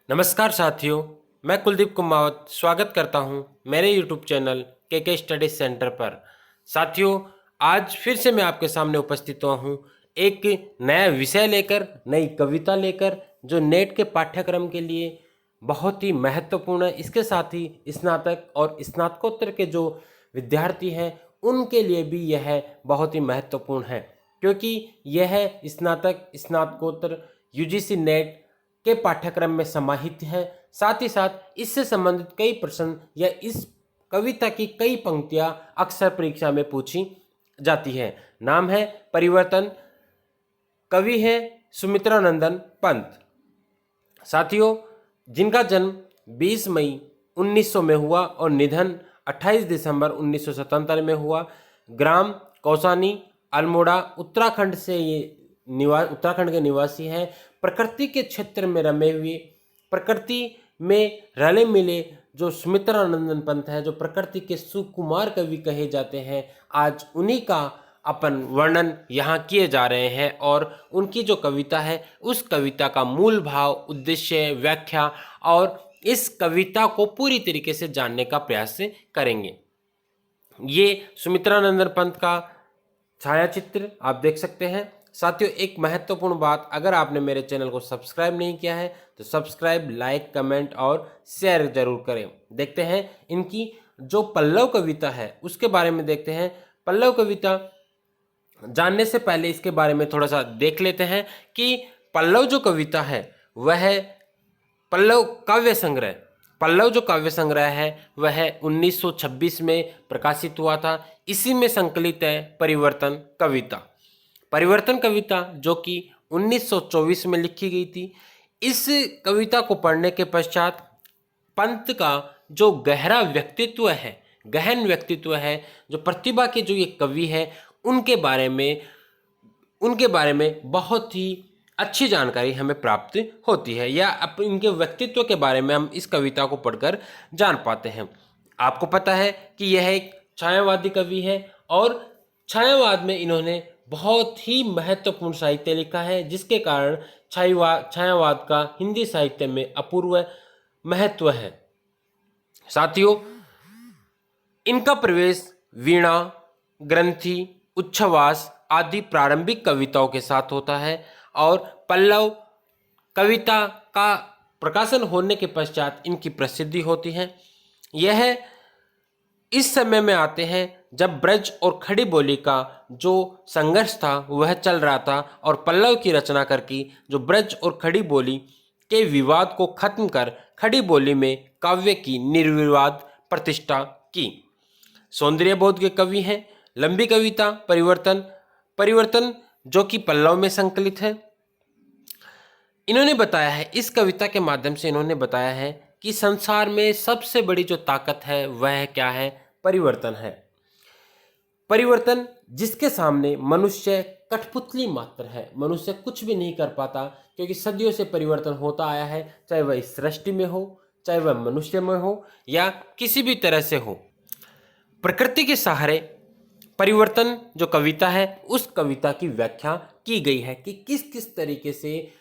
नमस्कार साथियों, मैं कुलदीप कुमावत स्वागत करता हूं मेरे यूट्यूब चैनल के स्टडी सेंटर पर। साथियों, आज फिर से मैं आपके सामने उपस्थित हुआ हूं एक नया विषय लेकर, नई कविता लेकर, जो नेट के पाठ्यक्रम के लिए बहुत ही महत्वपूर्ण है। इसके साथ ही स्नातक और स्नातकोत्तर के जो विद्यार्थी हैं उनके लिए भी यह बहुत ही महत्वपूर्ण है, क्योंकि यह स्नातक स्नातकोत्तर यूजीसी नेट के पाठ्यक्रम में समाहित है। साथ ही साथ इससे संबंधित कई प्रश्न या इस कविता की कई पंक्तियां अक्सर परीक्षा में पूछी जाती है। नाम है परिवर्तन, कवि है सुमित्रा नंदन पंत। साथियों, जिनका जन्म 20 मई 1900 में हुआ और निधन 28 दिसंबर 1977 में हुआ। ग्राम कौसानी, अल्मोड़ा, उत्तराखंड से ये उत्तराखंड के निवासी हैं। प्रकृति के क्षेत्र में रमे हुए, प्रकृति में रले मिले जो सुमित्रा नंदन पंत है, जो प्रकृति के सुकुमार कवि कहे जाते हैं, आज उन्हीं का अपन वर्णन यहाँ किए जा रहे हैं। और उनकी जो कविता है उस कविता का मूल भाव, उद्देश्य, व्याख्या और इस कविता को पूरी तरीके से जानने का प्रयास करेंगे। ये सुमित्रा नंदन पंत का छायाचित्र आप देख सकते हैं। साथियों, एक महत्वपूर्ण बात, अगर आपने मेरे चैनल को सब्सक्राइब नहीं किया है तो सब्सक्राइब, लाइक, कमेंट और शेयर जरूर करें। देखते हैं इनकी जो पल्लव कविता है उसके बारे में देखते हैं। पल्लव कविता जानने से पहले इसके बारे में थोड़ा सा देख लेते हैं कि पल्लव जो कविता है वह पल्लव काव्य संग्रह, पल्लव जो काव्य संग्रह है वह 1926 में प्रकाशित हुआ था। इसी में संकलित है परिवर्तन कविता। परिवर्तन कविता जो कि 1924 में लिखी गई थी। इस कविता को पढ़ने के पश्चात पंत का जो गहरा व्यक्तित्व है, गहन व्यक्तित्व है, जो प्रतिभा के जो ये कवि है, उनके बारे में बहुत ही अच्छी जानकारी हमें प्राप्त होती है, या इनके व्यक्तित्व के बारे में हम इस कविता को पढ़कर जान पाते हैं। आपको पता है कि यह एक छायावादी कवि है और छायावाद में इन्होंने बहुत ही महत्वपूर्ण साहित्य लिखा है, जिसके कारण छायावाद का हिंदी साहित्य में अपूर्व महत्व है। साथियों, इनका प्रवेश वीणा, ग्रंथि, उच्छ्वास आदि प्रारंभिक कविताओं के साथ होता है और पल्लव कविता का प्रकाशन होने के पश्चात इनकी प्रसिद्धि होती है। यह इस समय में आते हैं जब ब्रज और खड़ी बोली का जो संघर्ष था वह चल रहा था, और पल्लव की रचना करके जो ब्रज और खड़ी बोली के विवाद को खत्म कर खड़ी बोली में काव्य की निर्विवाद प्रतिष्ठा की। सौंदर्य बोध के कवि हैं। लंबी कविता परिवर्तन जो कि पल्लव में संकलित है। इन्होंने बताया है, इस कविता के माध्यम से इन्होंने बताया है कि संसार में सबसे बड़ी जो ताकत है वह क्या है? परिवर्तन है। परिवर्तन जिसके सामने मनुष्य कठपुतली मात्र है, मनुष्य कुछ भी नहीं कर पाता, क्योंकि सदियों से परिवर्तन होता आया है, चाहे वह इस सृष्टि में हो, चाहे वह मनुष्य में हो या किसी भी तरह से हो। प्रकृति के सहारे परिवर्तन जो कविता है उस कविता की व्याख्या की गई है कि किस किस तरीके से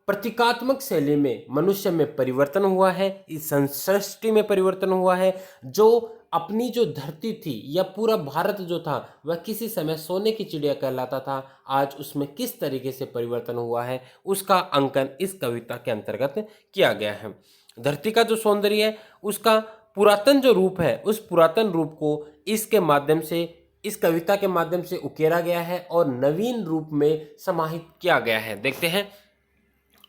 प्रतीकात्मक शैली में मनुष्य में परिवर्तन हुआ है, इस सृष्टि में परिवर्तन हुआ है। जो अपनी जो धरती थी या पूरा भारत जो था वह किसी समय सोने की चिड़िया कहलाता था, आज उसमें किस तरीके से परिवर्तन हुआ है उसका अंकन इस कविता के अंतर्गत किया गया है। धरती का जो सौंदर्य है उसका पुरातन जो रूप है, उस पुरातन रूप को इसके माध्यम से, इस कविता के माध्यम से उकेरा गया है और नवीन रूप में समाहित किया गया है। देखते हैं,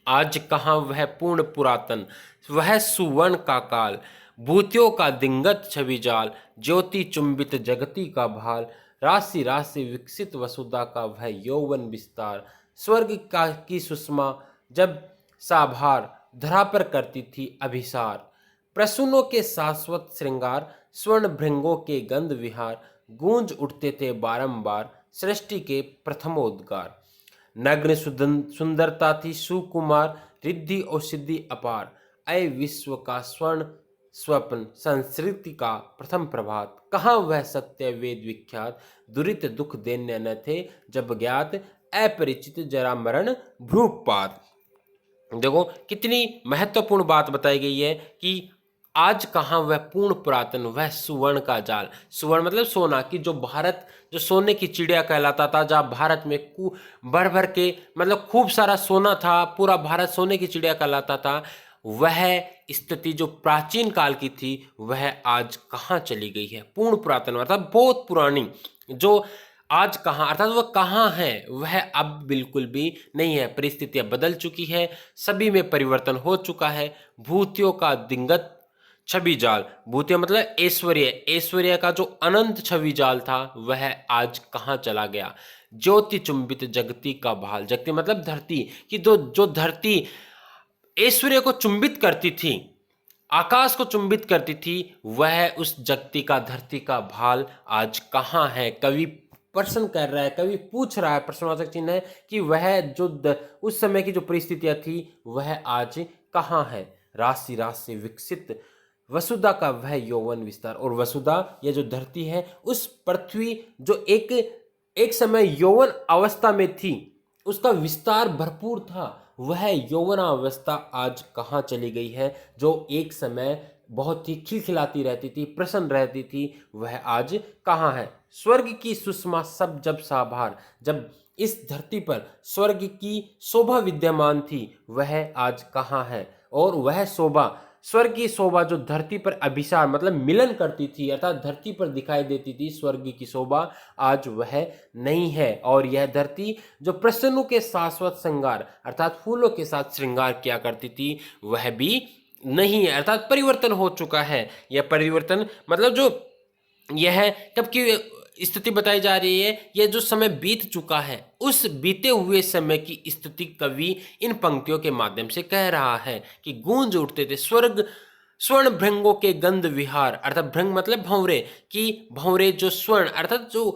आज कहाँ वह पूर्ण पुरातन, वह सुवर्ण का काल, भूतियों का दिंगत छवि जाल, ज्योति चुंबित जगती का भाल, राशि राशि विकसित वसुधा का वह यौवन विस्तार, स्वर्ग का की सुषमा जब साभार धरा पर करती थी अभिसार, प्रसूनों के शाश्वत श्रृंगार, स्वर्ण भृंगों के गंध विहार, गूंज उठते थे बारंबार सृष्टि के प्रथमोद्गार, नग्न सुंदरता थी सुकुमार, रिद्धि और सिद्धि अपार, अय विश्व का स्वर्ण स्वप्न, संस्कृति का प्रथम प्रभात, कहाँ वह सत्य वेद विख्यात, दुरित दुख दैन्य न थे जब ज्ञात, अपरिचित जरा मरण भ्रूपात। देखो कितनी महत्वपूर्ण बात बताई गई है कि आज कहाँ वह पूर्ण पुरातन वह सुवर्ण का जाल। सुवर्ण मतलब सोना, की जो भारत जो सोने की चिड़िया कहलाता था, जहाँ भारत में भर भर के मतलब खूब सारा सोना था, पूरा भारत सोने की चिड़िया कहलाता था, वह स्थिति जो प्राचीन काल की थी वह आज कहाँ चली गई है। पूर्ण पुरातन अर्थात बहुत पुरानी, जो आज कहाँ अर्थात वह कहाँ है, वह अब बिल्कुल भी नहीं है। परिस्थितियां बदल चुकी है, सभी में परिवर्तन हो चुका है। भूतियों का दिंगत छवि जाल, भूतिया मतलब ऐश्वर्य, ऐश्वर्य का जो अनंत छवि जाल था वह आज कहाँ चला गया। ज्योति चुंबित जगती का भाल, जगती मतलब धरती की, जो धरती ऐश्वर्य को चुंबित करती थी, आकाश को चुंबित करती थी, वह उस जगती का धरती का भाल आज कहाँ है। कवि प्रश्न कर रहा है, कवि पूछ रहा है, प्रश्नवाचक चिन्ह है, कि वह जो उस समय की जो परिस्थितियां थी वह आज कहाँ है। राशि राशि विकसित वसुधा का वह यौवन विस्तार, और वसुधा ये जो धरती है, उस पृथ्वी जो एक समय यौवन अवस्था में थी, उसका विस्तार भरपूर था, वह यौवनावस्था आज कहाँ चली गई है। जो एक समय बहुत ही खिलखिलाती रहती थी, प्रसन्न रहती थी, वह आज कहाँ है। स्वर्ग की सुषमा सब जब साभार, जब इस धरती पर स्वर्ग की शोभा विद्यमान थी, वह आज कहाँ है। और वह शोभा, स्वर्ग की शोभा जो धरती पर अभिसार मतलब मिलन करती थी, अर्थात धरती पर दिखाई देती थी स्वर्ग की शोभा, आज वह नहीं है। और यह धरती जो प्रसन्नों के शाश्वत श्रृंगार अर्थात फूलों के साथ श्रृंगार किया करती थी, वह भी नहीं है, अर्थात परिवर्तन हो चुका है। यह परिवर्तन मतलब जो यह कब की स्थिति बताई जा रही है, यह जो समय बीत चुका है, उस बीते हुए समय की स्थिति कवि इन पंक्तियों के माध्यम से कह रहा है कि गूंज उठते थे स्वर्ग स्वर्ण भृंगों के गंध विहार, अर्थात भृंग मतलब भंवरे, की भंवरे जो स्वर्ण अर्थात जो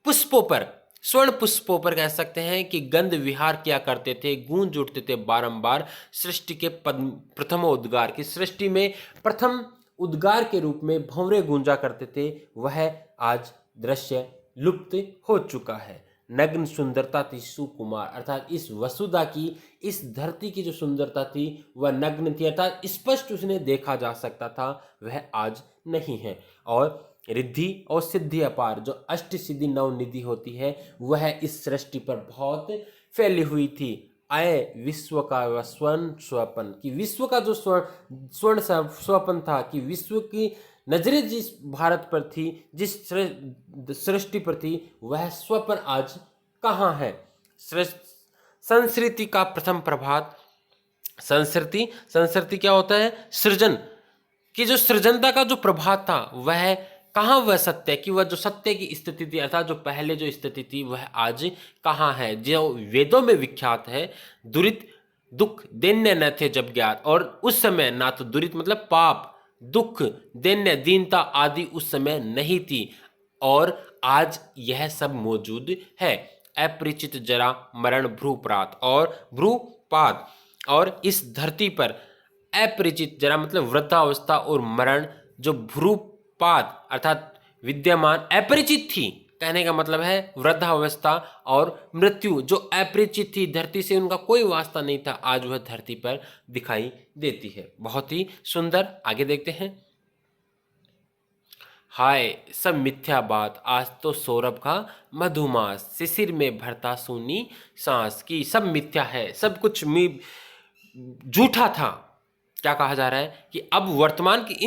पुष्पों पर, स्वर्ण पुष्पों पर कह सकते हैं कि गंध विहार किया करते थे, गूंज उठते थे बारंबार सृष्टि के प्रथम उद्गार की, सृष्टि में प्रथम उद्गार के रूप में भंवरे गूंजा करते थे, वह आज दृश्य लुप्त हो चुका है। नग्न सुंदरता थी सुकुमार, अर्थात इस वसुधा की, इस धरती की जो सुंदरता थी वह नग्न थी, अर्थात स्पष्ट उसने देखा जा सकता था, वह आज नहीं है। और रिद्धि और सिद्धि अपार, जो अष्ट सिद्धि नव निधि होती है, वह इस सृष्टि पर बहुत फैली हुई थी। आए विश्व का वह स्वर्ण स्वपन, कि विश्व का जो स्वर्ण स्वपन था, कि विश्व की नजरें जिस भारत पर थी, जिस सृष्टि पर थी, वह स्वपन आज कहाँ है। संस्कृति का प्रथम प्रभात, संस्कृति क्या होता है, सृजन की, जो सृजनता का जो प्रभात था, वह कहाँ, वह सत्य की, वह जो सत्य की स्थिति थी अर्थात जो पहले जो स्थिति थी, वह आज कहाँ है। जो वेदों में विख्यात है, दुरित दुख दैन्य न थे जब ज्ञात, और उस समय ना तो दुरित मतलब पाप, दुख, दैन्य दीनता आदि उस समय नहीं थी, और आज यह सब मौजूद है। अपरिचित जरा मरण भ्रूपात और भ्रूपात, और इस धरती पर अपरिचित जरा मतलब वृद्धावस्था और मरण जो भ्रूपात अर्थात विद्यमान अपरिचित थी, कहने का मतलब है वृद्धावस्था और मृत्यु जो अपरिचित थी, धरती से उनका कोई वास्ता नहीं था, आज वह धरती पर दिखाई देती है। बहुत ही सुंदर, आगे देखते हैं। हाय सब मिथ्या बात, आज तो सौरभ का मधुमास, शिशिर में भरता सूनी सांस, की सब मिथ्या है, सब कुछ झूठा था। क्या कहा जा रहा है कि अब वर्तमान की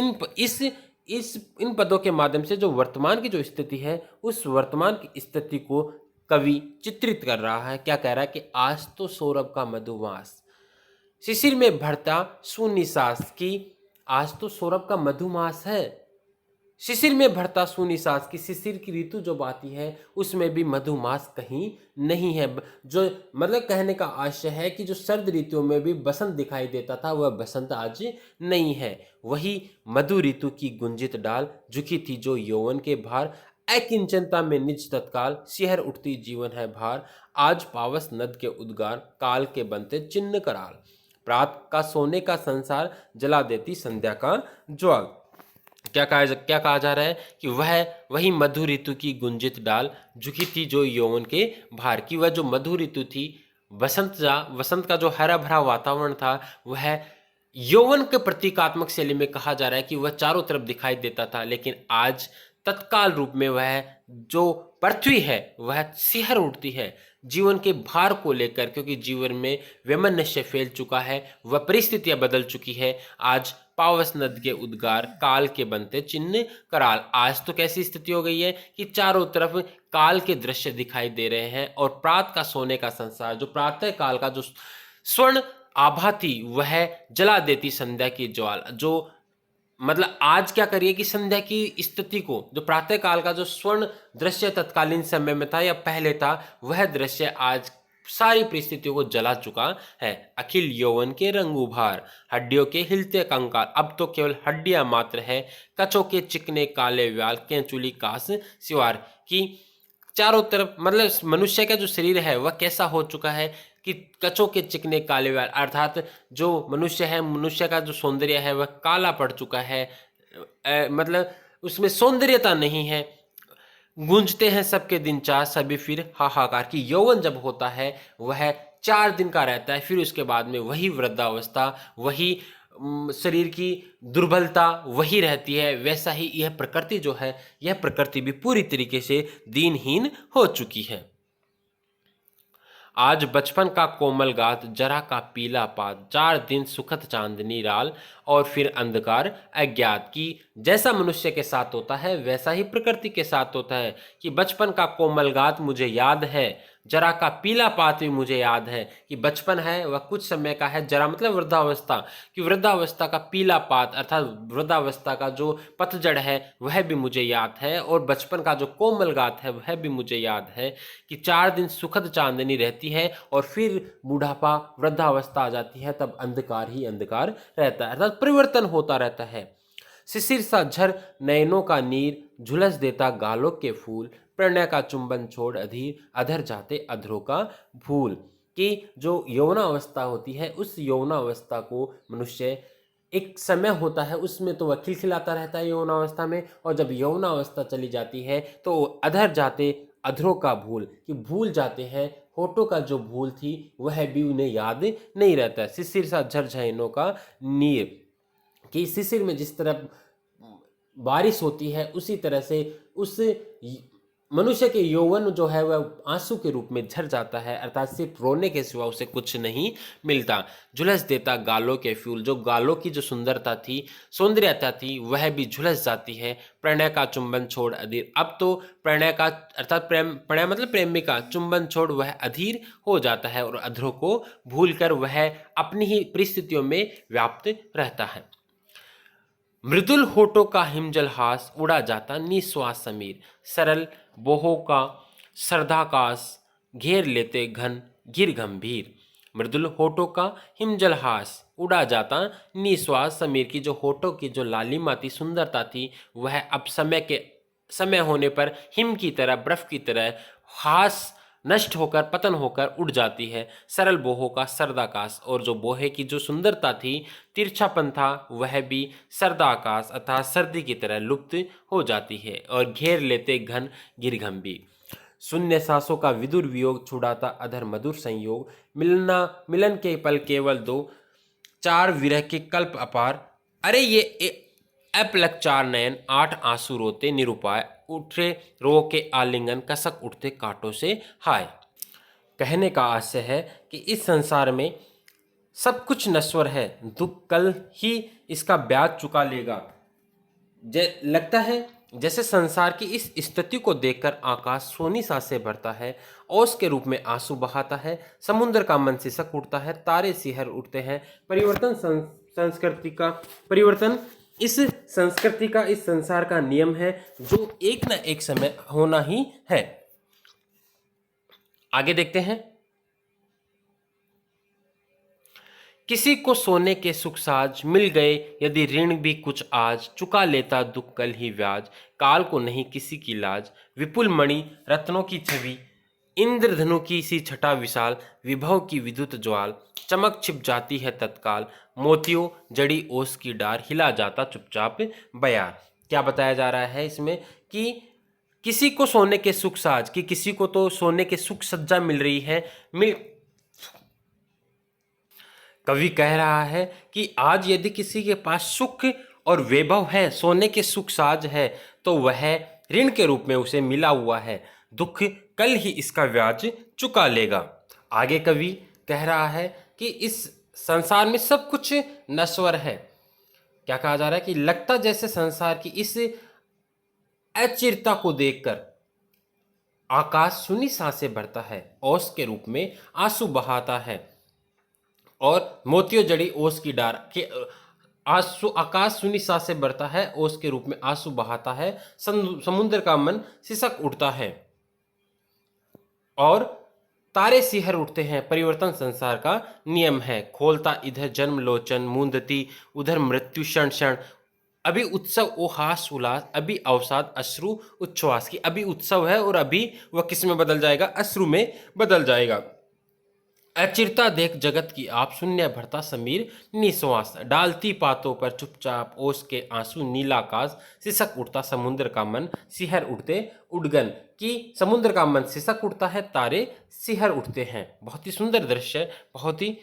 इन पदों के माध्यम से जो वर्तमान की जो स्थिति है, उस वर्तमान की स्थिति को कवि चित्रित कर रहा है। क्या कह रहा है कि आज तो सौरभ का मधुमास, शिशिर में भरता शून्य सांस, की आज तो सौरभ का मधुमास है, शिशिर में भरता शून्य सांस, की शिशिर की ऋतु जो आती है उसमें भी मधुमास कहीं नहीं है। जो मतलब कहने का आशय है कि जो सर्द ऋतुओं में भी बसंत दिखाई देता था, वह बसंत आज नहीं है। वही मधु ऋतु की गुंजित डाल झुकी थी जो यौवन के भार, अकिंचनता में निज तत्काल सिहर उठती जीवन है भार, आज पावस नद के उद्गार काल के बनते चिन्ह कराल, प्रात का सोने का संसार जला देती संध्या का ज्वाल। क्या कहा जा रहा है कि वही मधु ऋतु की गुंजित डाल झुकी थी जो यौवन के भार, की वह जो मधु ऋतु थी वसंत का जो हरा भरा वातावरण था वह यौवन के प्रतीकात्मक शैली में कहा जा रहा है कि वह चारों तरफ दिखाई देता था, लेकिन आज तत्काल रूप में वह जो पृथ्वी है वह सिहर उठती है जीवन के भार को लेकर, क्योंकि जीवन में वैमनस्य फैल चुका है, वह परिस्थितियां बदल चुकी है। आज पावस नद के उद्गार काल के बनते चिन्ह कराल। आज तो कैसी स्थिति हो गई है कि चारों तरफ काल के दृश्य दिखाई दे रहे हैं, और प्रात का सोने का संसार, जो प्रातः काल का जो स्वर्ण आभा थी वह जला देती संध्या की ज्वाला। जो मतलब आज क्या करिए कि संध्या की स्थिति को, जो प्रातः काल का जो स्वर्ण दृश्य तत्कालीन समय में था या पहले था, वह दृश्य आज सारी परिस्थितियों को जला चुका है। अखिल यौवन के रंग उभार, हड्डियों के हिलते कंकाल, अब तो केवल हड्डियां मात्र है, कचों के चिकने काले व्याल, केंचुली कास सिवार। की चारों तरफ मतलब मनुष्य का जो शरीर है वह कैसा हो चुका है कि कचों के चिकने काले व्याल, अर्थात जो मनुष्य है, मनुष्य का जो सौंदर्य है वह काला पड़ चुका है। मतलब उसमें सौंदर्यता नहीं है। गूंजते हैं सबके दिन चार, सभी फिर हाहाकार। की यौवन जब होता है वह 4 दिन का रहता है, फिर उसके बाद में वही वृद्धावस्था, वही शरीर की दुर्बलता वही रहती है। वैसा ही यह प्रकृति जो है, यह प्रकृति भी पूरी तरीके से दीनहीन हो चुकी है। आज बचपन का कोमल गात, जरा का पीला पात, 4 दिन सुखद चांदनी राल, और फिर अंधकार अज्ञात। की जैसा मनुष्य के साथ होता है वैसा ही प्रकृति के साथ होता है कि बचपन का कोमल गात मुझे याद है, जरा का पीला पात भी मुझे याद है। कि बचपन है वह कुछ समय का है, जरा मतलब वृद्धावस्था, कि वृद्धावस्था का पीला पात अर्थात वृद्धावस्था का जो पतझड़ है वह भी मुझे याद है, और बचपन का जो कोमल गात है वह भी मुझे याद है। कि 4 दिन सुखद चांदनी रहती है और फिर बुढ़ापा वृद्धावस्था आ जाती है, तब अंधकार ही अंधकार रहता है, अर्थात परिवर्तन होता रहता है। शिशिर सा झर नयनों का नीर, झुलस देता गालों के फूल, प्रणय का चुंबन छोड़ अधीर, अधर जाते अधरों का भूल। कि जो यौवनावस्था होती है उस यौवनावस्था को मनुष्य एक समय होता है उसमें तो वह खिलखिलाता रहता है यौवनावस्था में, और जब यौवनावस्था चली जाती है तो अधर जाते अधरों का भूल, कि भूल जाते हैं होठों का जो भूल थी वह भी उन्हें याद नहीं रहता। शिशिर सा झर झैनों का नीर, कि शिशिर में जिस तरह बारिश होती है उसी तरह से उस मनुष्य के यौवन जो है वह आंसू के रूप में झर जाता है, अर्थात सिर्फ रोने के सिवा उसे कुछ नहीं मिलता। झुलस देता गालों के फूल, जो गालों की जो सुंदरता थी, सौंदर्यता थी, वह भी झुलस जाती है। प्रणय का चुंबन छोड़ अधीर, अब तो प्रणय का अर्थात प्रणय मतलब प्रेमिका, चुंबन छोड़ वह अधीर हो जाता है और अधरों को भूलकर वह अपनी ही परिस्थितियों में व्याप्त रहता है। मृदुल होठों का हिमजल हास, उड़ा जाता निश्वास समीर, सरल बोहों का सरधाकाश, घेर लेते घन गिर गंभीर। मृदुल होठों का हिमजल हास, उड़ा जाता निश्वास समीर, की जो होठों की जो लालिमा थी, सुंदरता थी, वह अब समय होने पर हिम की तरह, बर्फ की तरह हास नष्ट होकर, पतन होकर उड़ जाती है। सरल बोहों का सर्दाकाश, और जो बोहे की जो सुंदरता थी, तिरछापन था, वह भी सर्दाकाश अर्थात सर्दी की तरह लुप्त हो जाती है। और घेर लेते घन गिरगंभीर, शून्य सांसों का विदुर वियोग, छुड़ाता अधर मधुर संयोग, मिलन के पल केवल 2, 4 विरह के कल्प अपार। अरे ये अपलक 4 नयन, 8 आंसू रोते निरुपाय, उठे रो के आलिंगन, कसक उठते कांटों से हाय। कहने का आशय है कि इस संसार में सब कुछ नश्वर है, दुख कल ही इसका ब्याज चुका लेगा। लगता है जैसे संसार की इस स्थिति को देखकर आकाश सोनी सांस से भरता है, ओस के रूप में आंसू बहाता है, समुद्र का मन सिसक उठता है, तारे सिहर उठते हैं। परिवर्तन इस संस्कृति का, इस संसार का नियम है जो एक न एक समय होना ही है। आगे देखते हैं। किसी को सोने के सुख साज मिल गए, यदि ऋण भी कुछ आज, चुका लेता दुख कल ही ब्याज। काल को नहीं किसी की लाज, विपुल मणि रत्नों की छवि, इंद्रधनु की सी छटा विशाल, विभव की विद्युत ज्वाल, चमक छिप जाती है तत्काल, मोतियों जड़ी ओस की डार, हिला जाता चुपचाप बयार। क्या बताया जा रहा है इसमें कि किसी को सोने के सुख साज, कि किसी को तो सोने के सुख सज्जा मिल रही है, कवि कह रहा है कि आज यदि किसी के पास सुख और वैभव है, सोने के सुख साज है, तो वह ऋण के रूप में उसे मिला हुआ है, दुख कल ही इसका ब्याज चुका लेगा। आगे कवि कह रहा है कि इस संसार में सब कुछ नश्वर है। क्या कहा जा रहा है कि लगता जैसे संसार की इस अचिरता को देखकर आकाश सुनी सांसें भरता है, ओस के रूप में आंसू बहाता है, और मोतियों जड़ी ओस की डार के आंसू, आकाश सुनी सांसें भरता है, ओस के रूप में आंसू बहाता है, समुद्र का मन सिसक उठता है और तारे सिहर उठते हैं। परिवर्तन संसार का नियम है, खोलता इधर जन्म लोचन, मूंदती उधर मृत्यु क्षण क्षण। अभी उत्सव ओ हास उल्लास, अभी अवसाद अश्रु उच्छ्वास की। अभी उत्सव है और अभी वह किस में बदल जाएगा? अश्रु में बदल जाएगा। अचिरता देख जगत की आप, शून्य भरता समीर निश्वास, डालती पातों पर चुपचाप ओस के आंसू, नीला आकाश सिसक उठता, समुद्र का मन सिहर उठते उड़गन। कि समुद्र का मन सिसक उठता है, तारे सिहर उठते हैं। बहुत ही सुंदर दृश्य, बहुत ही।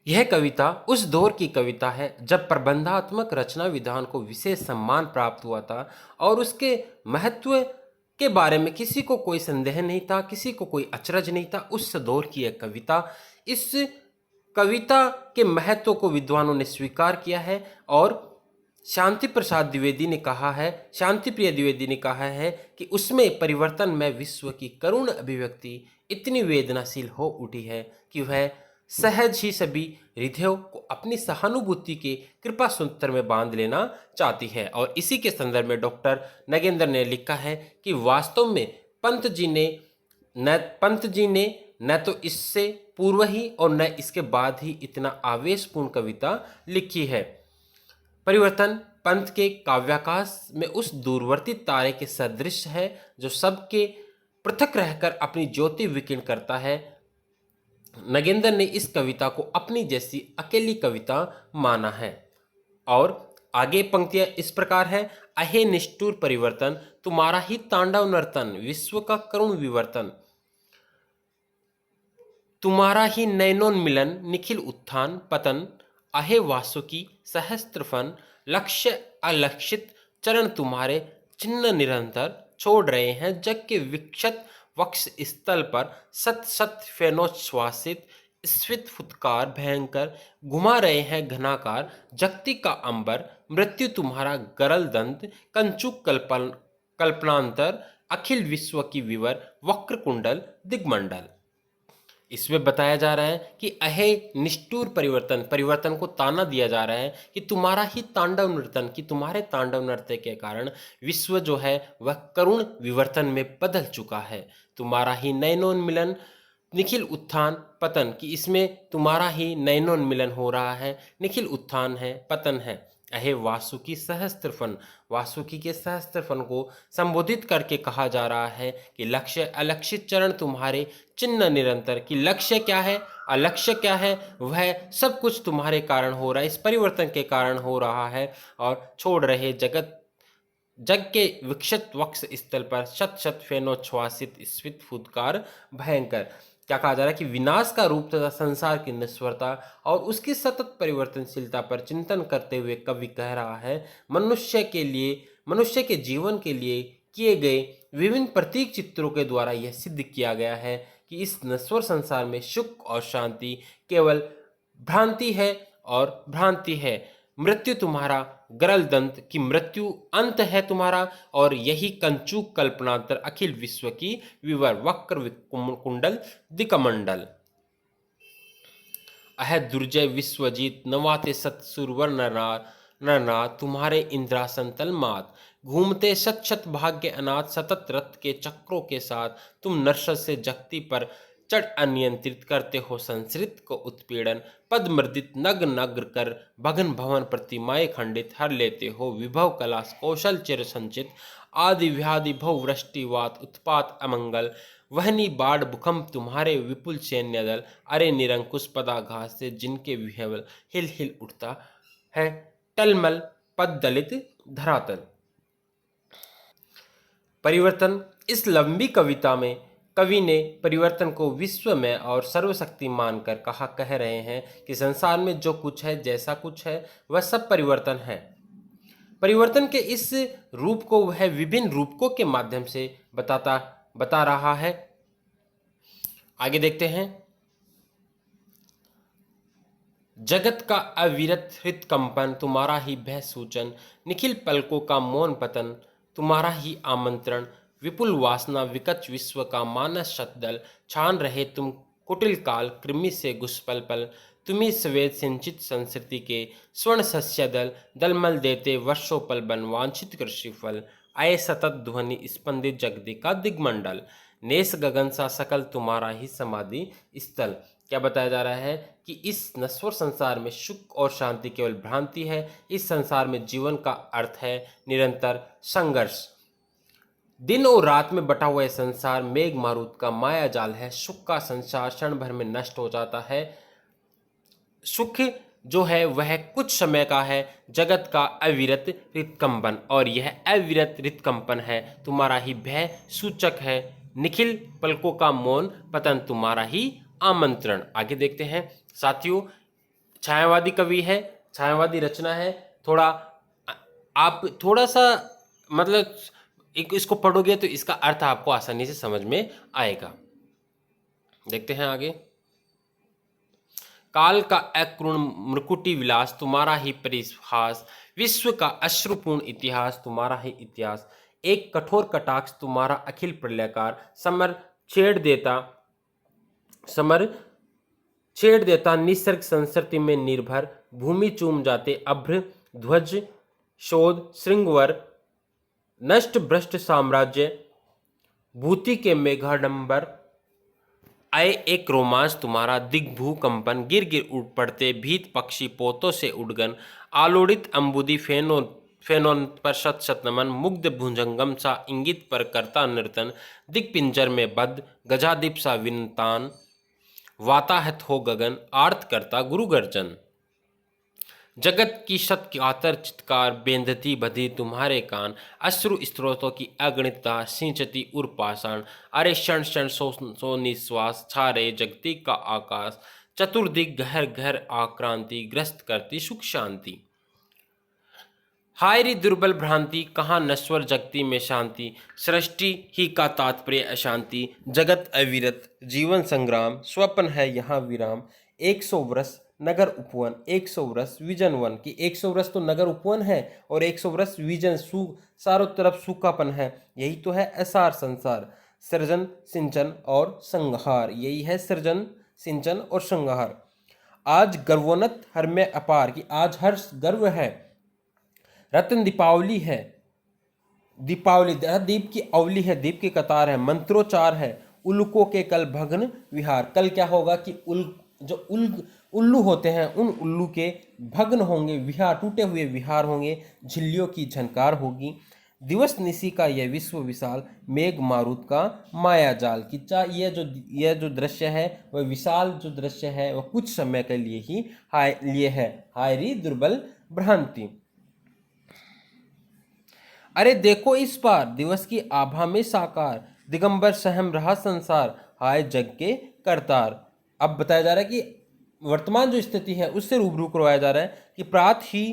यह कविता उस दौर की कविता है जब प्रबंधात्मक रचना विधान को विशेष सम्मान प्राप्त हुआ था और उसके महत्व के बारे में किसी को कोई संदेह नहीं था, किसी को कोई अचरज नहीं था। उस दौर की यह कविता, इस कविता के महत्व को विद्वानों ने स्वीकार किया है और शांति प्रसाद द्विवेदी ने कहा है, शांति प्रिय द्विवेदी ने कहा है कि उसमें परिवर्तन में विश्व की करुण अभिव्यक्ति इतनी वेदनाशील हो उठी है कि वह सहज ही सभी हृदयों को अपनी सहानुभूति के कृपा सूत्र में बांध लेना चाहती है। और इसी के संदर्भ में डॉक्टर नगेंद्र ने लिखा है कि वास्तव में पंत जी ने न तो इससे पूर्व ही और न इसके बाद ही इतना आवेशपूर्ण कविता लिखी है। परिवर्तन पंत के काव्याकाश में उस दूरवर्ती तारे के सदृश है जो सबके पृथक रहकर अपनी ज्योति विकीर्ण करता है। नगेंद्र ने इस कविता को अपनी जैसी अकेली कविता माना है। और आगे पंक्तियां इस प्रकार है, अहे निष्ठुर परिवर्तन, तुम्हारा ही तांडव नर्तन, विश्व का करुण विवर्तन, तुम्हारा ही नयनोन्मिलन, निखिल उत्थान पतन, अहे वासुकी सहस्त्रफन, लक्ष्य अलक्षित चरण तुम्हारे चिन्ह निरंतर, छोड़ रहे हैं जग के विक्षत वक्ष स्थल पर, सत सत फेनोच्छ्वासित स्फीत फुत्कार भयंकर, घुमा रहे हैं घनाकार जगती का अंबर, मृत्यु तुम्हारा गरल दंत, कंचुक कल्पनांतर, अखिल विश्व की विवर वक्र कुंडल दिग्मंडल। इसमें बताया जा रहा है कि अहे निष्ठुर परिवर्तन, परिवर्तन को ताना दिया जा रहा है कि तुम्हारा ही तांडव नर्तन, कि तुम्हारे तांडव नृत्य के कारण विश्व जो है वह करुण विवर्तन में बदल चुका है। तुम्हारा ही नयनोन्मिलन, निखिल उत्थान पतन, कि इसमें तुम्हारा ही नयनोन्मिलन हो रहा है, निखिल उत्थान है, पतन है। अहे वासुकी सहस्त्रफन, वासुकी के सहस्त्रफन को संबोधित करके कहा जा रहा है कि लक्ष्य अलक्षित चरण तुम्हारे चिन्ह निरंतर, कि लक्ष्य क्या है, अलक्ष्य क्या है, वह सब कुछ तुम्हारे कारण हो रहा है, इस परिवर्तन के कारण हो रहा है। और छोड़ रहे जग के विक्षत वक्ष स्थल पर शत शत फेनोच्छ्वासित स्फीत फुदकार भयंकर। क्या कहा जा रहा है कि विनाश का रूप तथा संसार की नश्वरता और उसकी सतत परिवर्तनशीलता पर चिंतन करते हुए कवि कह रहा है, मनुष्य के जीवन के लिए किए गए विभिन्न प्रतीक चित्रों के द्वारा यह सिद्ध किया गया है कि इस नश्वर संसार में सुख और शांति केवल भ्रांति है और भ्रांति है। मृत्यु तुम्हारा गरल दंत, की मृत्यु अंत है तुम्हारा, और यही कंचुक कल्पनांतर, अखिल विश्व की विवर वक्र कुंडल दिकमंडल। अह दुर्जय विश्वजीत, नवाते सतसुरवर नरनाथ, तुम्हारे इंद्रासन तल मात, घूमते शत शत भाग्य अनाथ, सतत रथ के चक्रों के साथ, तुम नर्षद से जगती पर चढ़ अनियंत्रित करते हो संसृत को उत्पीड़न, पद मर्दित नग नग्र कर भगन भवन प्रतिमाएं खंडित, हर लेते हो विभव कलाश कौशल चिर संचित, आदि व्याधि भव वृष्टिवात उत्पात अमंगल, वहनी बाढ़ भूकंप तुम्हारे विपुल सैन्य दल, अरे निरंकुश पदाघात से जिनके विहवल हिल हिल उठता है टलमल पद दलित धरातल। परिवर्तन इस लंबी कविता में कवि ने परिवर्तन को विश्व में और सर्वशक्ति मानकर कह रहे हैं कि संसार में जो कुछ है, जैसा कुछ है, वह सब परिवर्तन है। परिवर्तन के इस रूप को वह विभिन्न रूपकों के माध्यम से बता रहा है। आगे देखते हैं। जगत का अविरत हृदकंपन तुम्हारा ही भय सूचन, निखिल पलकों का मौन पतन तुम्हारा ही आमंत्रण, विपुल वासना विकच विश्व का मानस शतदल, छान रहे तुम कुटिल काल कृमि से घुसपल पल, तुम्ही स्वेद सिंचित संस्कृति के स्वर्ण सस्य दल, दलमल देते वर्षों पल बन वांछित कृषि फल, आए सतत ध्वनि स्पंदित जगदी का दिग्मंडल, नेस गगन सा सकल तुम्हारा ही समाधि स्थल। क्या बताया जा रहा है कि इस नश्वर संसार में सुख और शांति केवल भ्रांति है। इस संसार में जीवन का अर्थ है निरंतर संघर्ष। दिन और रात में बटा हुआ संसार मेघ मारुत का माया जाल है। सुख का संसार क्षण भर में नष्ट हो जाता है। सुख जो है वह कुछ समय का है। जगत का अविरत हृदकंपन, और यह अविरत हृदकंपन है तुम्हारा ही भय सूचक है। निखिल पलकों का मौन पतन तुम्हारा ही आमंत्रण। आगे देखते हैं साथियों, छायावादी कवि है, छायावादी रचना है। आप थोड़ा सा मतलब इसको पढ़ोगे तो इसका अर्थ आपको आसानी से समझ में आएगा। देखते हैं आगे। काल का अक्रूण मृकुटी विलास तुम्हारा ही परिहास, विश्व का अश्रुपूर्ण इतिहास तुम्हारा ही इतिहास, एक कठोर कटाक्ष तुम्हारा अखिल प्रलयकार, समर छेड़ देता निसर्ग संस्कृति में निर्भर, भूमि चूम जाते अभ्र ध्वज शोध श्रृंगवर, नष्ट भ्रष्ट साम्राज्य भूति के मेघाडंबर, आए एक रोमांच तुम्हारा दिग्भूकंपन, गिर गिर उड़ पड़ते भीत पक्षी पोतों से उड़गन, आलोड़ित अंबुदी फेनोन पर शत शत नमन, मुग्ध भुजंगम सा इंगित पर करता नर्तन, दिग्पिंजर में बद्ध गजादीप सा विनतान, वाताहत हो गगन आर्त करता गुरु गर्जन, जगत की शत कातर चित्कार बेंधती बधी तुम्हारे कान, अश्रु स्त्रोतों की अगणितता सिंचती उर्पाषाण, अरे क्षण क्षण सो निश्वास छारे जगती का आकाश, चतुर्दिक गहर गहर आक्रांति ग्रस्त करती सुख शांति। हाय री दुर्बल भ्रांति कहाँ नश्वर जगती में शांति, सृष्टि ही का तात्पर्य अशांति, जगत अविरत जीवन संग्राम, स्वप्न है यहाँ विराम, 100 वर्ष नगर उपवन 100 वर्ष विजन वन। की 100 वर्ष तो नगर उपवन है और 100 वर्ष विजन चारों तरफ सूखापन है। यही तो है असार संसार, सृजन सिंचन और संहार। यही है सृजन सिंचन और संहार। आज गर्वोन्नत हर में अपार, की आज हर्ष गर्व है। रत्न दीपावली है, दीपावली दीप की अवली है, दीप की कतार है, मंत्रोच्चार है, उल्लुकों के कल भग्न विहार। कल क्या होगा कि उल्लू होते हैं उन उल्लू के भग्न होंगे, विहार टूटे हुए विहार होंगे, झिल्लियों की झनकार होगी। दिवस निशी का यह विश्व विशाल, मेघ मारुत का माया जाल। कि यह जो दृश्य है वह विशाल जो दृश्य है वह कुछ समय के लिए ही लिए है। हाय री दुर्बल भ्रांति। अरे देखो इस पार दिवस की आभा में साकार, दिगंबर सहम रहा संसार, हाय जग के करतार। अब बताया जा रहा है कि वर्तमान जो स्थिति है उससे रूबरू करवाया जा रहा है कि प्रात ही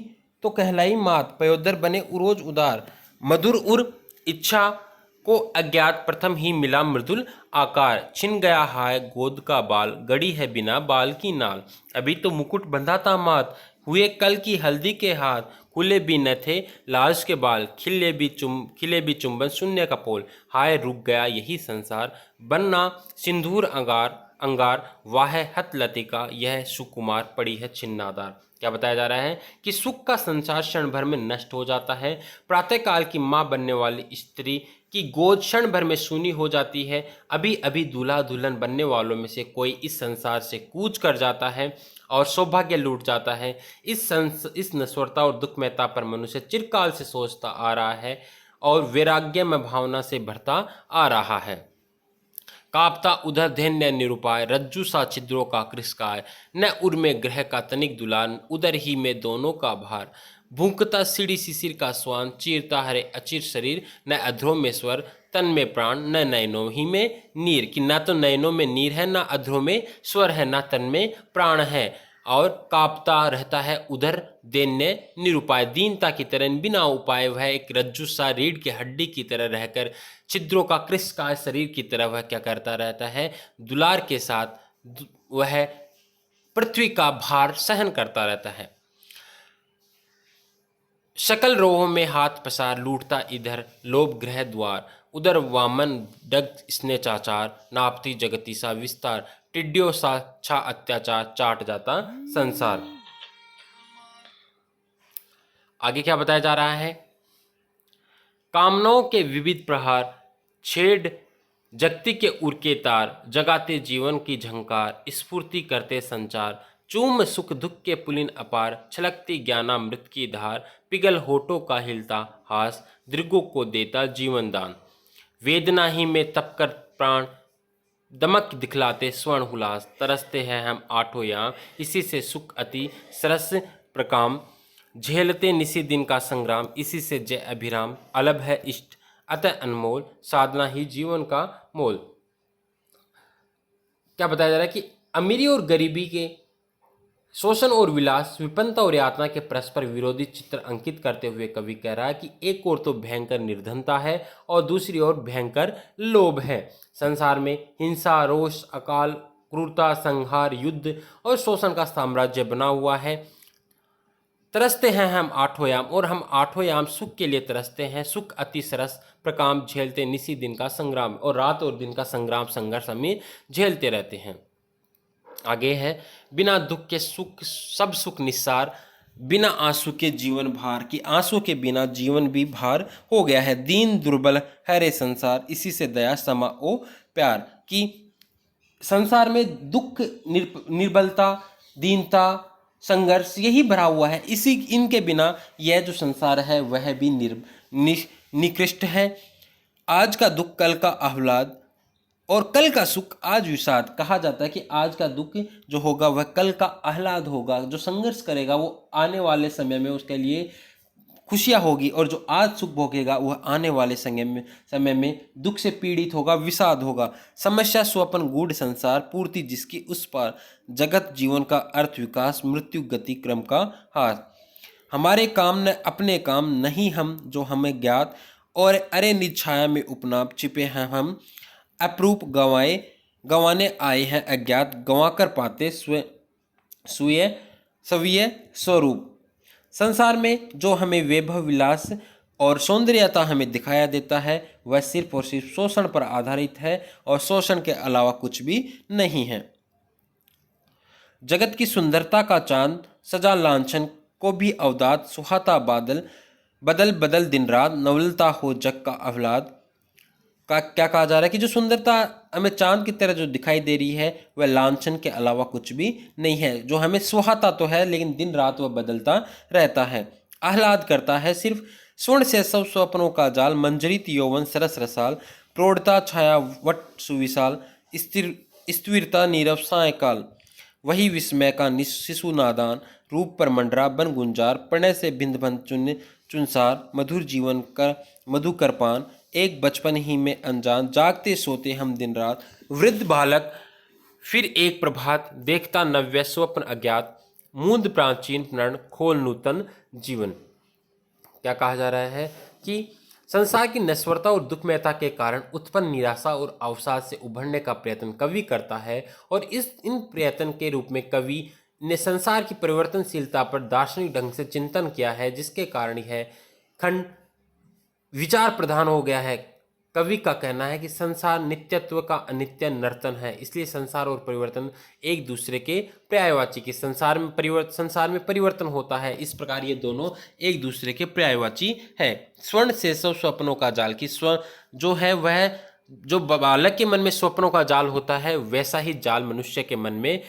तो कहलाई मात, पयोदर बने उरोज उदार, मधुर उर इच्छा को अज्ञात प्रथम ही मिला मृदुल आकार, छिन गया हाय गोद का बाल, गड़ी है बिना बाल की नाल, अभी तो मुकुट बंधा था मात, हुए कल की हल्दी के हाथ, खुले भी न थे लाज के बाल, खिले भी चुंबन शून्य का पोल, हाय रुक गया यही संसार, बनना सिंदूर अंगार वाह हत लतिका, यह सुकुमार पड़ी है छिन्नादार। क्या बताया जा रहा है कि सुख का संसार क्षण भर में नष्ट हो जाता है। प्रातःकाल की माँ बनने वाली स्त्री की गोद क्षण भर में सूनी हो जाती है। अभी अभी दूल्हा दुल्हन बनने वालों में से कोई इस संसार से कूच कर जाता है और सौभाग्य लूट जाता है। इस नश्वरता और दुखमयता पर मनुष्य चिरकाल से सोचता आ रहा है और वैराग्य में भावना से भरता आ रहा है। कापता उधर धैन्य निरुपाय, रज्जु सा छिद्रों का कृषकाय, न उर में ग्रह का तनिक दुलान, उधर ही में दोनों का भार, भूंकता सीढ़ी शिशिर का स्वान, चीरता हरे अचिर शरीर, न अधरों में स्वर, तन में प्राण, न नयनों ही में नीर। कि ना तो नयनों में नीर है, ना अधरों में स्वर है, ना तन में प्राण है, और कांपता रहता है उधर दैन्य निरुपाय। दीनता की तरह बिना उपाय वह एक रज्जु सा रीढ़ की हड्डी की तरह रहकर, छिद्रों का कृष्णकाय शरीर की तरह वह क्या करता रहता है, दुलार के साथ वह पृथ्वी का भार सहन करता रहता है। शकल रोहों में हाथ पसार, लूटता इधर लोभ गृह द्वार, उधर वामन डग स्ने चाचार, नापती जगती सा विस्तार, टिड्डियों सा छा अत्याचार, चाट जाता संसार। आगे क्या बताया जा रहा है, कामनाओं के विविध प्रहार, छेड़ जगती के उर के तार, जगाते जीवन की झंकार, स्फूर्ति करते संचार, चूम सुख दुख के पुलिन अपार, छलकती ज्ञानामृत की धार, पिघल होठों का हिलता हास, दृगों को देता जीवन दान। वेदना ही में तप कर प्राण, दमक दिखलाते स्वर्ण हुलास, तरसते हैं हम आठों याम, इसी से सुख अति सरस प्रकाम, झेलते निसी दिन का संग्राम, इसी से जय अभिराम, अलभ है इष्ट अतः अनमोल, साधना ही जीवन का मोल। क्या बताया जा रहा है कि अमीरी और गरीबी के, शोषण और विलास, विपन्नता और यातना के परस्पर विरोधी चित्र अंकित करते हुए कवि कह रहा है कि एक ओर तो भयंकर निर्धनता है और दूसरी ओर भयंकर लोभ है। संसार में हिंसा, रोष, अकाल, क्रूरता, संहार, युद्ध और शोषण का साम्राज्य बना हुआ है। तरसते हैं हम आठों याम, और हम आठों याम सुख के लिए तरसते हैं। सुख अति सरस प्रकाम, झेलते निसी दिन का संग्राम, और रात और दिन का संग्राम संघर्ष हमें झेलते रहते हैं। आगे है, बिना दुख के सुख सब सुख निस्सार, बिना आंसू के जीवन भार। कि आंसू के बिना जीवन भी भार हो गया है। दीन दुर्बल है रे संसार, इसी से दया समा ओ प्यार। कि संसार में दुख, निर्बलता, दीनता, संघर्ष यही भरा हुआ है। इसी इनके बिना यह जो संसार है वह भी निकृष्ट है। आज का दुख कल का आह्लाद, और कल का सुख आज विषाद। कहा जाता है कि आज का दुख जो होगा वह कल का आह्लाद होगा। जो संघर्ष करेगा वो आने वाले समय में उसके लिए खुशियाँ होगी, और जो आज सुख भोगेगा वह आने वाले समय में दुख से पीड़ित होगा, विषाद होगा। समस्या स्वप्न गूढ़ संसार, पूर्ति जिसकी उस पार, जगत जीवन का अर्थ विकास, मृत्यु गति क्रम का हार। हमारे काम न अपने काम, नहीं हम जो हमें ज्ञात, और अरे निज छाया में उपनाप, छिपे हैं हम अप्रूप, गंवाने आए हैं अज्ञात, गंवा कर पाते स्वीय स्वरूप। संसार में जो हमें वैभव विलास और सौंदर्यता हमें दिखाया देता है वह सिर्फ और सिर्फ शोषण पर आधारित है, और शोषण के अलावा कुछ भी नहीं है। जगत की सुंदरता का चांद, सजा लांछन को भी अवदात, सुहाता बादल बदल बदल दिन रात, नवलता हो जग का आह्लाद। का क्या कहा जा रहा है कि जो सुंदरता हमें चांद की तरह जो दिखाई दे रही है वह लांछन के अलावा कुछ भी नहीं है। जो हमें सुहाता तो है लेकिन दिन रात वह बदलता रहता है। आह्लाद करता है सिर्फ स्वर्ण से सब स्वप्नों का जाल, मंजरित यौवन सरस रसाल, प्रौढ़ता छाया वट सुविशाल, स्थिर स्थिरता नीरव सायकाल। वही विस्मय का शिशु नादान, रूप पर मंडरा बन गुंजार, प्रणय से बिंद बन चुनसार, मधुर जीवन का मधुकर पान, एक बचपन ही में अनजान, जागते सोते हम दिन रात, वृद्ध बालक फिर एक प्रभात, देखता नव्य स्वप्न अज्ञात, मूंद प्राचीन प्रण खोल नूतन जीवन। क्या कहा जा रहा है कि संसार की नश्वरता और दुखमयता के कारण उत्पन्न निराशा और अवसाद से उभरने का प्रयत्न कवि करता है, और इन प्रयत्न के रूप में कवि ने संसार की परिवर्तनशीलता पर दार्शनिक ढंग से चिंतन किया है, जिसके कारण यह खंड विचार प्रधान हो गया है। कवि का कहना है कि संसार नित्यत्व का अनित्य नर्तन है, इसलिए संसार और परिवर्तन एक दूसरे के पर्यायवाची। की संसार में परिवर्तन होता है, इस प्रकार ये दोनों एक दूसरे के पर्यायवाची है। स्वर्ण से सब स्वप्नों का जाल, की जो है वह जो बालक के मन में स्वप्नों का जाल होता है वैसा ही जाल मनुष्य के मन में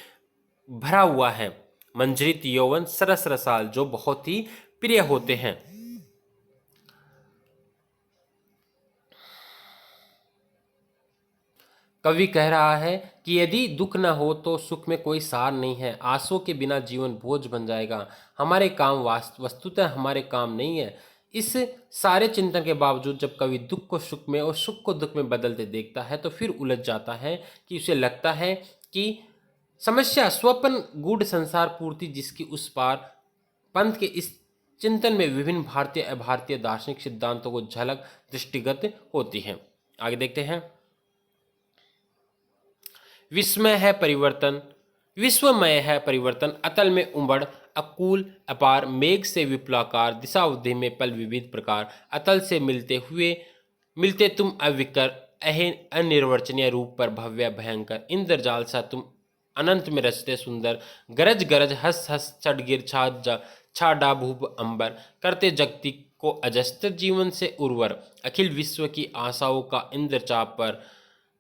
भरा हुआ है। मंजरित यौवन सरस रसाल, जो बहुत ही प्रिय होते हैं। कवि कह रहा है कि यदि दुख न हो तो सुख में कोई सार नहीं है, आंसुओं के बिना जीवन बोझ बन जाएगा, हमारे काम वस्तुतः हमारे काम नहीं है। इस सारे चिंतन के बावजूद जब कवि दुख को सुख में और सुख को दुख में बदलते देखता है तो फिर उलझ जाता है कि उसे लगता है कि समस्या स्वप्न गूढ़ संसार पूर्ति जिसकी उस पार। पंत के इस चिंतन में विभिन्न भारतीय अभारतीय दार्शनिक सिद्धांतों को झलक दृष्टिगत होती है। आगे देखते हैं। विस्मय है परिवर्तन, विश्वमय है परिवर्तन, अतल में उमड़ अकूल अपार, मेघ से विपुलाकार, दिशावधि में पल विविध प्रकार, अतल से मिलते तुम अविकर, अनिर्वचनीय रूप पर भव्य भयंकर, इंद्रजाल सा तुम अनंत में रचते सुंदर, गरज गरज हस हस चढ़गिर छा डाभूब अंबर, करते जगती को अजस्त्र जीवन से उर्वर, अखिल विश्व की आशाओं का इंद्रचाप पर,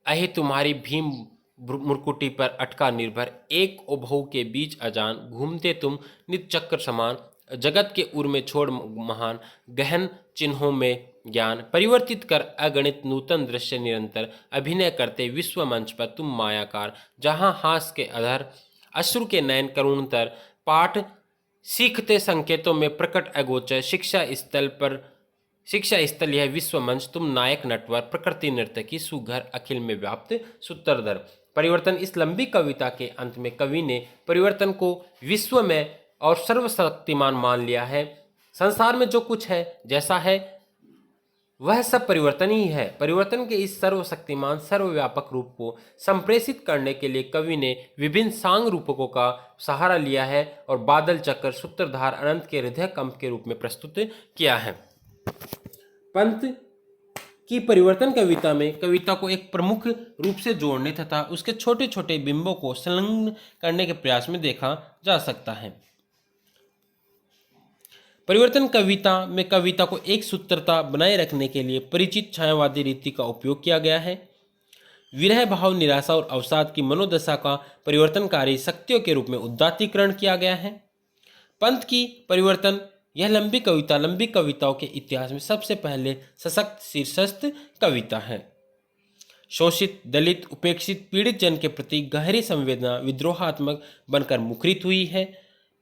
अहि तुम्हारी भीम मुरकुटी पर अटका निर्भर, एक उभौ के बीच अजान, घूमते तुम नित चक्र समान, जगत के उर में छोड़ महान, गहन चिन्हों में ज्ञान, परिवर्तित कर अगणित नूतन दृश्य निरंतर, अभिनय करते विश्व मंच पर तुम मायाकार, जहाँ हास के अधर अश्रु के नयन करुणतर, पाठ सीखते संकेतों में प्रकट अगोचर, शिक्षा स्थल यह विश्व मंच, तुम नायक नटवर, प्रकृति नृत्य की सुघर, अखिल में व्याप्त सूत्रधर। परिवर्तन। इस लंबी कविता के अंत में कवि ने परिवर्तन को विश्व में और सर्वशक्तिमान मान लिया है। संसार में जो कुछ है, जैसा है, वह सब परिवर्तन ही है। परिवर्तन के इस सर्वशक्तिमान सर्वव्यापक रूप को संप्रेषित करने के लिए कवि ने विभिन्न सांग रूपकों का सहारा लिया है और बादल चक्र सूत्रधार अनंत के हृदय कंप के रूप में प्रस्तुत किया है। पंत की परिवर्तन कविता में कविता को एक प्रमुख रूप से जोड़ने तथा उसके छोटे छोटे बिंबों को संलग्न करने के प्रयास में देखा जा सकता है। परिवर्तन कविता में कविता को एक सूत्रता बनाए रखने के लिए परिचित छायावादी रीति का उपयोग किया गया है। विरह भाव, निराशा और अवसाद की मनोदशा का परिवर्तनकारी शक्तियों के रूप में उदात्तीकरण किया गया है। पंत की परिवर्तन यह लंबी कविताओं के इतिहास में सबसे पहले सशक्त शीर्षस्थ कविता है। शोषित, दलित, उपेक्षित, पीड़ित जन के प्रति गहरी संवेदना विद्रोहात्मक बनकर मुखरित हुई है।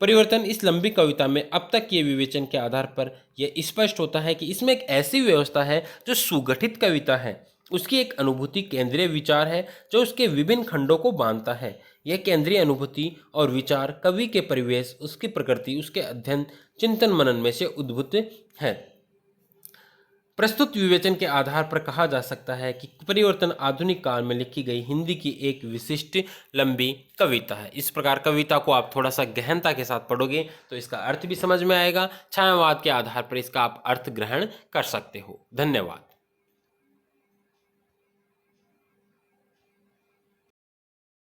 परिवर्तन इस लंबी कविता में अब तक के विवेचन के आधार पर यह स्पष्ट होता है कि इसमें एक ऐसी व्यवस्था है जो सुगठित कविता है। उसकी एक अनुभूति केंद्रीय विचार है जो उसके विभिन्न खंडों को बांधता है। यह केंद्रीय अनुभूति और विचार कवि के परिवेश, उसकी प्रकृति, उसके अध्ययन, चिंतन मनन में से उद्भूत है। प्रस्तुत विवेचन के आधार पर कहा जा सकता है कि परिवर्तन आधुनिक काल में लिखी गई हिंदी की एक विशिष्ट लंबी कविता है। इस प्रकार कविता को आप थोड़ा सा गहनता के साथ पढ़ोगे तो इसका अर्थ भी समझ में आएगा। छायावाद के आधार पर इसका आप अर्थ ग्रहण कर सकते हो। धन्यवाद।